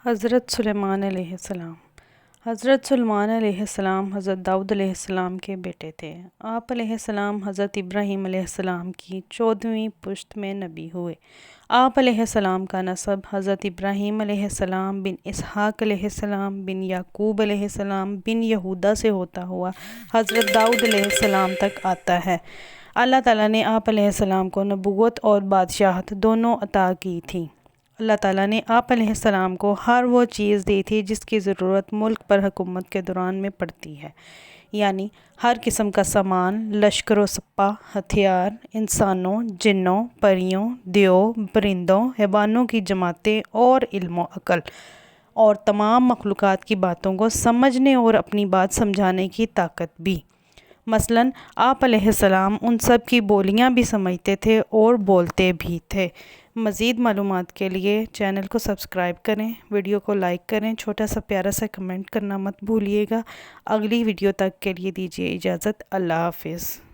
حضرت سلیمان علیہ السلام۔ حضرت سلیمان علیہ السلام حضرت داؤد علیہ السلام کے بیٹے تھے۔ آپ علیہ السلام حضرت ابراہیم علیہ السلام کی 14ویں پشت میں نبی ہوئے۔ آپ علیہ السلام کا نسب حضرت ابراہیم علیہ السلام بن اسحاق علیہ السلام بن یعقوب علیہ السلام بن یہودا سے ہوتا ہوا حضرت داؤد علیہ السلام تک آتا ہے۔ اللہ تعالیٰ نے آپ علیہ السلام کو نبوت اور بادشاہت دونوں عطا کی تھی۔ اللہ تعالیٰ نے آپ علیہ السلام کو ہر وہ چیز دی تھی جس کی ضرورت ملک پر حکومت کے دوران میں پڑتی ہے، یعنی ہر قسم کا سامان، لشکر و سپہ، ہتھیار، انسانوں، جنوں، پریوں، دیو، پرندوں، حیوانوں کی جماعتیں اور علم و عقل اور تمام مخلوقات کی باتوں کو سمجھنے اور اپنی بات سمجھانے کی طاقت بھی۔ مثلاً آپ علیہ السلام ان سب کی بولیاں بھی سمجھتے تھے اور بولتے بھی تھے۔ مزید معلومات کے لیے چینل کو سبسکرائب کریں، ویڈیو کو لائک کریں، چھوٹا سا پیارا سا کمنٹ کرنا مت بھولیے گا۔ اگلی ویڈیو تک کے لیے دیجیے اجازت۔ اللہ حافظ۔